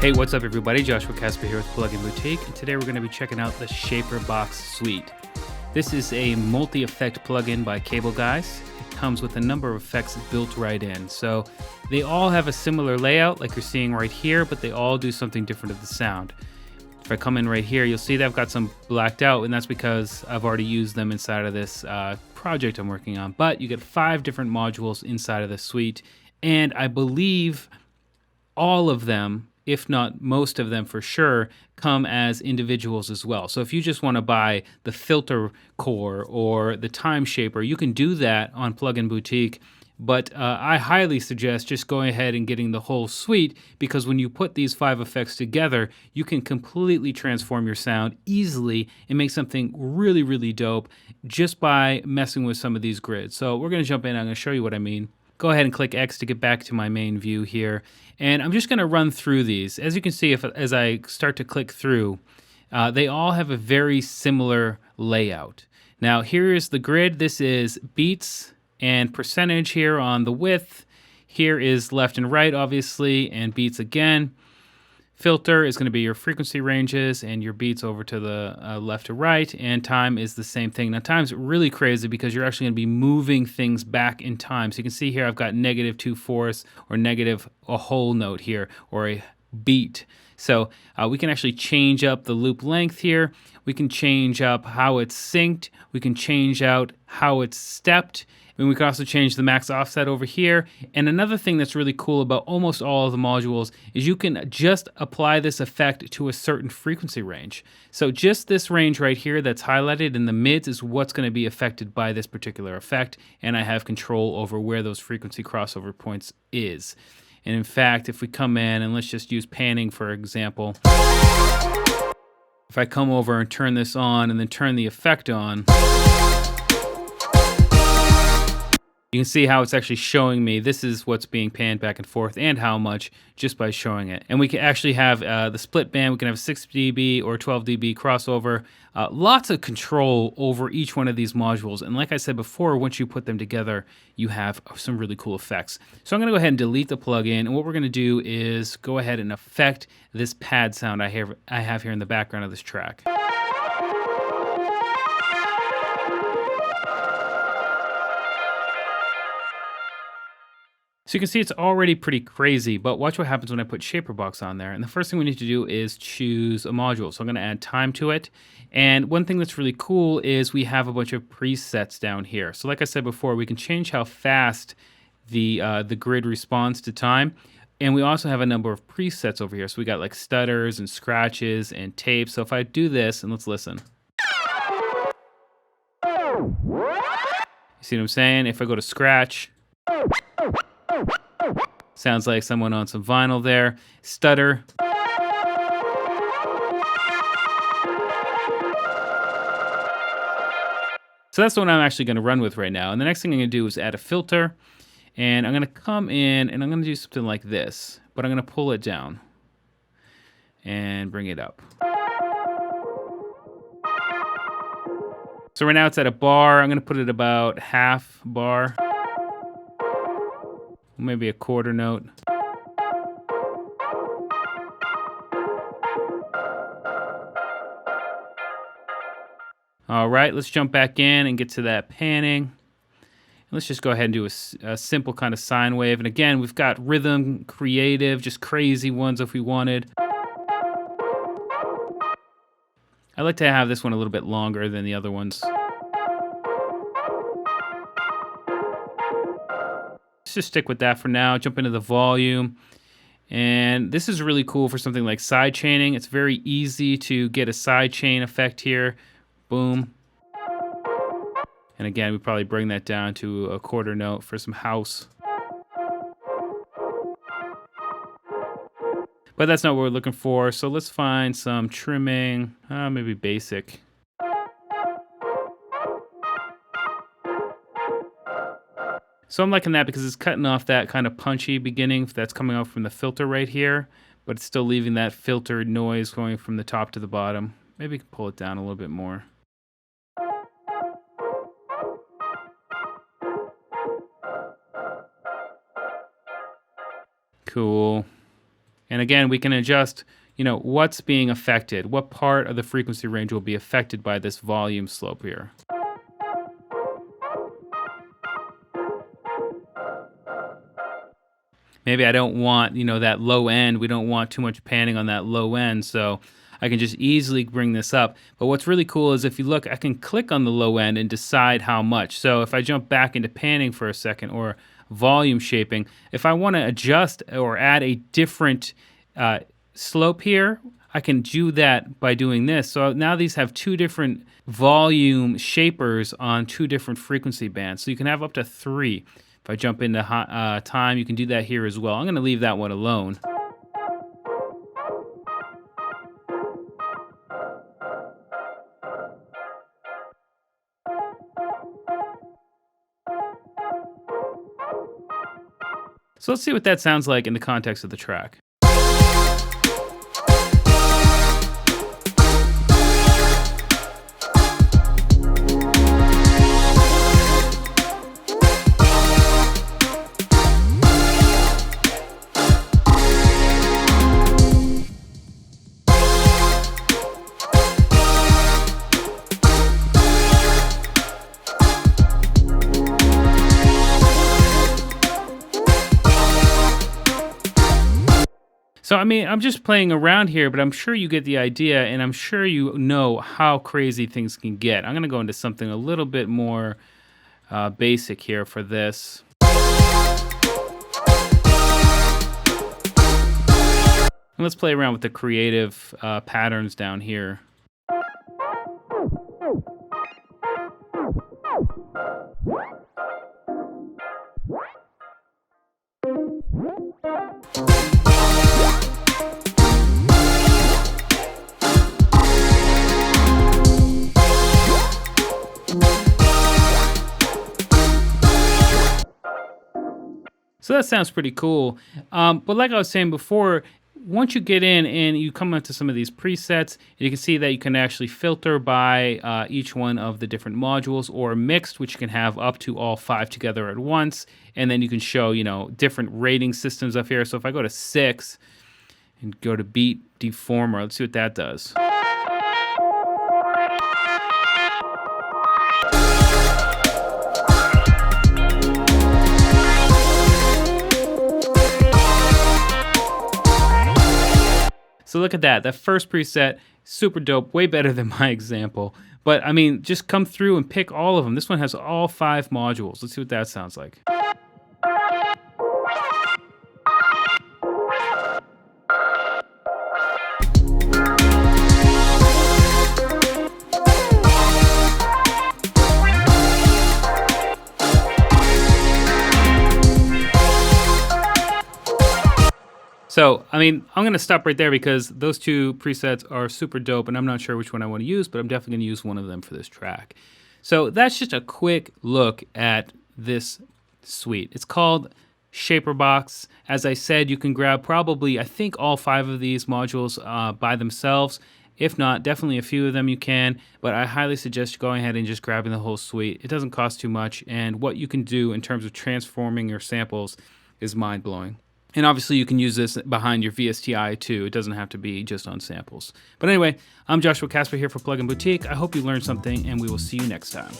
Hey, what's up everybody? Joshua Casper here with Plugin Boutique, and today we're going to be checking out the ShaperBox suite. This is a multi-effect plugin by Cableguys. It comes with a number of effects built right in. So they all have a similar layout like you're seeing right here, but they all do something different of the sound. If I come in right here, you'll see that I've got some blacked out, and that's because I've already used them inside of this project I'm working on. But you get 5 different modules inside of the suite, and I believe all of them, if not most of them for sure, come as individuals as well. So if you just want to buy the Filter Core or the TimeShaper, you can do that on Plugin Boutique. But I highly suggest just going ahead and getting the whole suite, because when you put these 5 effects together, you can completely transform your sound easily and make something really, really dope just by messing with some of these grids. So we're going to jump in. I'm going to show you what I mean. Go ahead and click X to get back to my main view here. And I'm just going to run through these. As you can see, as I start to click through, they all have a very similar layout. Now, here is the grid. This is beats and percentage here on the width. Here is left and right, obviously, and beats again. Filter is going to be your frequency ranges and your beats over to the left to right, and time is the same thing. Now time's really crazy because you're actually going to be moving things back in time. So you can see here I've got -2/4 or negative a whole note here, or a beat. So we can actually change up the loop length here. We can change up how it's synced. We can change out how it's stepped. And we can also change the max offset over here. And another thing that's really cool about almost all of the modules is you can just apply this effect to a certain frequency range. So just this range right here that's highlighted in the mids is what's going to be affected by this particular effect. And I have control over where those frequency crossover points is. And in fact, if we come in and let's just use panning for example. If I come over and turn this on and then turn the effect on, you can see how it's actually showing me this is what's being panned back and forth and how much just by showing it. And we can actually have the split band. We can have 6 dB or 12 dB crossover. Lots of control over each one of these modules. And like I said before, once you put them together, you have some really cool effects. So I'm going to go ahead and delete the plugin. And what we're going to do is go ahead and affect this pad sound I have here in the background of this track. So you can see it's already pretty crazy, but watch what happens when I put ShaperBox on there. And the first thing we need to do is choose a module. So I'm going to add time to it. And one thing that's really cool is we have a bunch of presets down here. So like I said before, we can change how fast the grid responds to time. And we also have a number of presets over here. So we got like stutters and scratches and tapes. So if I do this, and let's listen. You see what I'm saying? If I go to scratch, sounds like someone on some vinyl there. Stutter. So that's the one I'm actually going to run with right now. And the next thing I'm going to do is add a filter. And I'm going to come in and I'm going to do something like this. But I'm going to pull it down and bring it up. So right now it's at a bar. I'm going to put it about half bar. Maybe a quarter note. All right, let's jump back in and get to that panning. Let's just go ahead and do a simple kind of sine wave. And again, we've got rhythm, creative, just crazy ones if we wanted. I like to have this one a little bit longer than the other ones. Just stick with that for now. Jump into the volume. And this is really cool for something like side chaining. It's very easy to get a side chain effect here. Boom. And again, we probably bring that down to a quarter note for some house. But that's not what we're looking for. So let's find some trimming, maybe basic. So I'm liking that because it's cutting off that kind of punchy beginning that's coming out from the filter right here, but it's still leaving that filtered noise going from the top to the bottom. Maybe we can pull it down a little bit more. Cool. And again, we can adjust, what's being affected, what part of the frequency range will be affected by this volume slope here. Maybe I don't want, that low end. We don't want too much panning on that low end, so I can just easily bring this up. But what's really cool is if you look, I can click on the low end and decide how much. So if I jump back into panning for a second or volume shaping, if I want to adjust or add a different slope here, I can do that by doing this. So now these have two different volume shapers on two different frequency bands. So you can have up to 3. If I jump into time, you can do that here as well. I'm going to leave that one alone. So let's see what that sounds like in the context of the track. So, I'm just playing around here, but I'm sure you get the idea, and I'm sure you know how crazy things can get. I'm going to go into something a little bit more basic here for this. And let's play around with the creative patterns down here. So that sounds pretty cool. But like I was saying before, once you get in and you come into some of these presets, you can see that you can actually filter by each one of the different modules, or mixed, which you can have up to all 5 together at once. And then you can show, different rating systems up here. So if I go to 6 and go to beat deformer, let's see what that does. So look at that. That first preset, super dope, way better than my example. But just come through and pick all of them. This one has all 5 modules. Let's see what that sounds like. So, I'm going to stop right there because those 2 presets are super dope, and I'm not sure which one I want to use, but I'm definitely going to use one of them for this track. So that's just a quick look at this suite. It's called ShaperBox. As I said, you can grab probably, I think, all 5 of these modules by themselves. If not, definitely a few of them you can, but I highly suggest going ahead and just grabbing the whole suite. It doesn't cost too much, and what you can do in terms of transforming your samples is mind-blowing. And obviously you can use this behind your VSTI too. It doesn't have to be just on samples. But anyway, I'm Joshua Casper here for Plugin Boutique. I hope you learned something, and we will see you next time.